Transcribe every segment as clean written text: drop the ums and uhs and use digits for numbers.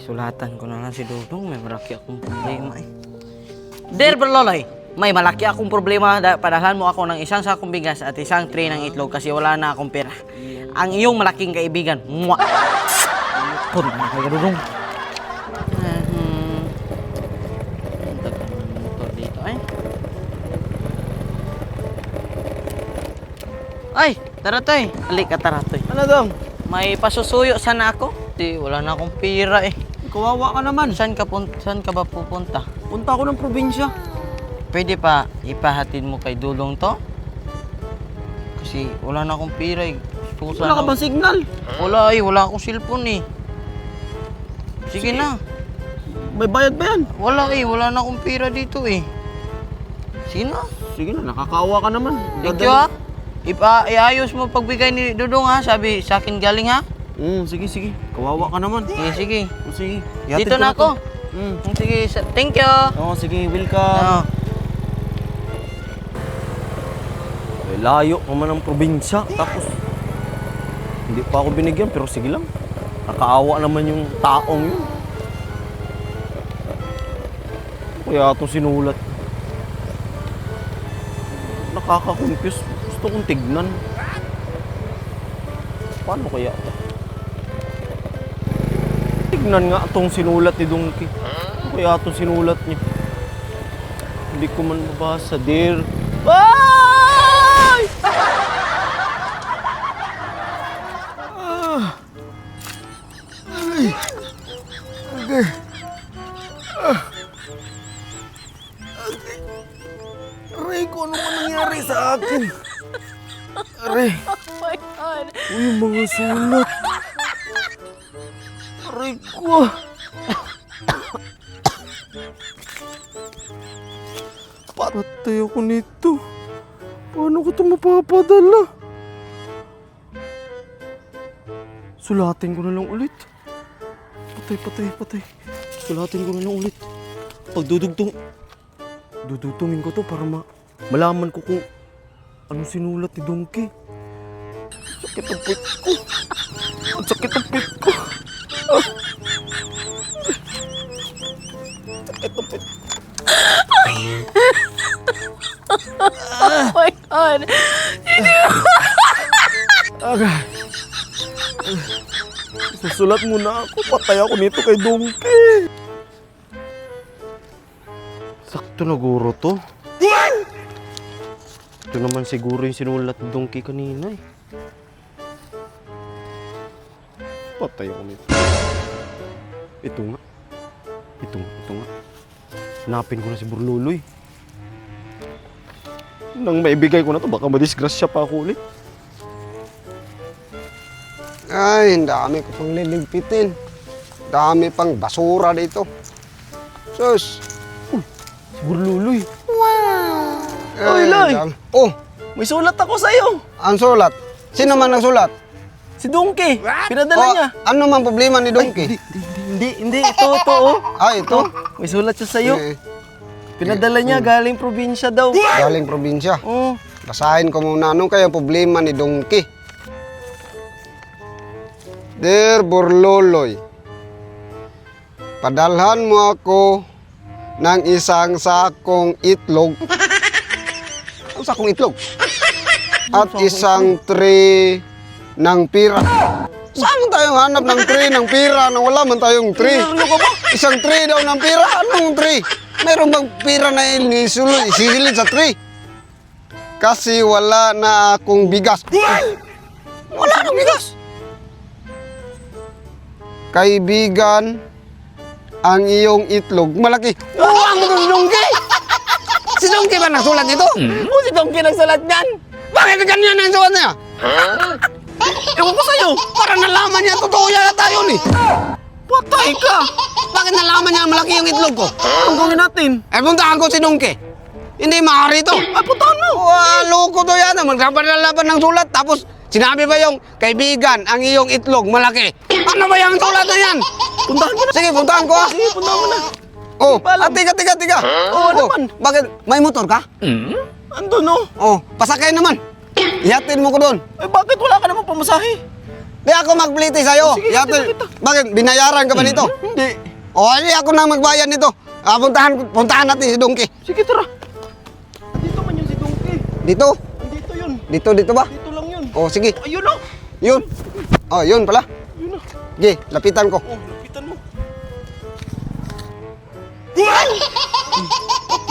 sulatan ko na lang si Dudong. May malaki akong problema eh. Dear Berloloy, may malaki akong problema. Padalhan mo ako ng isang sakong bigas at isang tray ng itlog kasi wala na akong pera. Ang iyong malaking kaibigan. Mwah! Punta na kayo, Dudong. Motor dito eh. Ay, Taratoy. Alik ka, Taratoy. Ano dong? May pasusuyo sana ako. Di, wala na akong pira eh. Kawawa ka naman. Saan ka ba pupunta? Punta ako ng probinsya. Pwede pa ipahatid mo kay Dulong to? Kasi wala na akong pira eh. Wala ka bang signal? Wala eh, wala akong cellphone eh. Sige na. May bayad ba yan? Wala eh, wala na akong pira dito eh. Sige na. Sige na, nakakawa ka naman. Thank you ha. Iayos mo pagbigay ni Dudong ha. Sabi sa akin galing ha. Sige, sige. Kawawa ka naman. Sige. Sige. Dito na ako. Sige, thank you. Oo, sige, welcome. Layo naman ang probinsya. Tapos, hindi pa ako binigyan, pero sige lang. Nakaawa naman yung taong yun. Kaya itong sinulat. Nakaka-confuse. Gusto kong tignan. Paano kaya ito? Tignan nga itong sinulat ni Donkey. Ano kaya itong sinulat niya? Hindi ko man mabasa. Dear... Ay! Ay! Okay. Aray ko, ano ba nangyari sa akin? Aray. Oh my God. Uy, yung mga sulat. Aray ko. Patay ako nito. Paano ko ito mapapadala? Sulatin ko na lang ulit. Patay. Sulatin ko na lang ulit. Pag dudugtungin ko to para malaman ko kung anong sinulat ni Donkey. Sakit ang pit ko. Ang sakit ang pit ko. Sakit ang pit ko. Oh my God. Agay. Susulat muna ako. Patay ako nito kay Donkey. Sakto na guro to. Ito naman siguro yung sinulat ni Donkey kanina eh. Patay ako nito. Ito nga. Ito nga. Hanapin ko na si Burluloy. Nang maibigay ko na to, baka madisgrasya pa ako ulit. Ay, dami ko pang liligpitin. Dami pang basura dito. Sus! Si Burluloy. Ay, Loy! Oh, May sulat ako sa'yo. ang sulat. Sino man nagsulat? Si Donkey. Pinadala niya. Ano man problema ni Donkey? Hindi. Ito oh. Ay, ito. May sulat siya sa'yo. Eh, Pinadala niya galing probinsya daw. galing probinsya. Oh. Basahin ko muna. Ano kaya ang problema ni Donkey? Dear Burluloy, padalhan mo ako ng isang sakong itlog. Ang sakong itlog? At isang tray ng pira. Saan tayo hanap ng tray ng pira na wala man tayong tray? Ano ka ba? Isang tray daw ng pira? Anong tray? Mayroon bang pira na isilid sa tray? Kasi wala na akong bigas. Wala akong bigas. Kaibigan, ang iyong itlog malaki. Wow, ang si Donkey! Si Donkey ba nagsulat nito? Oh, si Donkey nagsulat niyan. Bakit ganyan ang sulat niya? Ewan ko sa'yo. Para nalaman niya, totoo yata yun eh. Patay ka. Bakit nalaman niya malaki yung itlog ko? Ang gawin natin? Eh, puntahan ko si Donkey. Hindi maaari ito. Ay, puntahan mo. Loko to yata. Magkapadalaban ng sulat. Tapos, sinabi ba yung kaibigan, ang iyong itlog malaki? Ano ba yung sulat na yan? Puntahan mo na. Sige, puntahan ko ah. Sige, puntahan mo na. Oh, Palam. tiga. Oo naman. Bakit? May motor ka? Andun oh. Oh, pasakay naman. Ihatid mo ko doon. Eh, bakit wala ka naman pamasahe? Di ako magpliti sa'yo. Bakit? Binayaran ka ba nito? Hindi. O, hindi ako na magbayad nito. Puntahan natin si Donkey. Sige, tara. Dito man yun si Donkey. Dito? Dito yun. Dito ba? Dito lang yun. O, sige. Ayun o. Yun. Oh, yun pala. Yun o. Sige, lapitan ko. Oh, lapitan mo.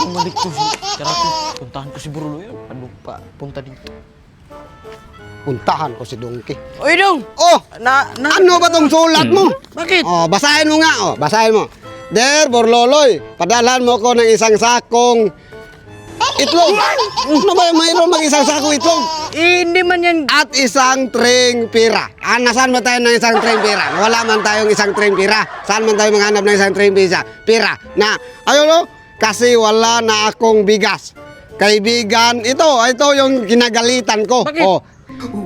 Bumalik ko si Karate. Puntahan ko si Brulo yun. Ano pa? Punta dito. Puntahan ko si Donkey. Uy, Dong! Oh, Na? ano ba tong sulat mo? Bakit? Oh, basahin mo nga. Oh, basahin mo. Der Borloloy, padalhan mo ko ng isang sakong itlog. Ano ba yung mayroon mag-isang sakong itlog? Hindi man yan. At isang tring pira. Nasaan ba tayo ng isang tring pira? Wala man tayong isang tring pira. Saan man tayo maghanap ng isang tring pira? Na, ayun o, kasi wala na akong bigas. Kaibigan, ito yung kinagalitan ko. Bakit? Oh,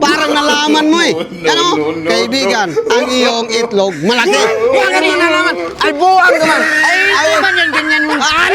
parang nalaman mo eh. Ano? Kaibigan, ang iyong itlog malaki. Huwag ka rin nalaman. Albuang ka man. Ay, hindi man yan ganyan mo. Ay,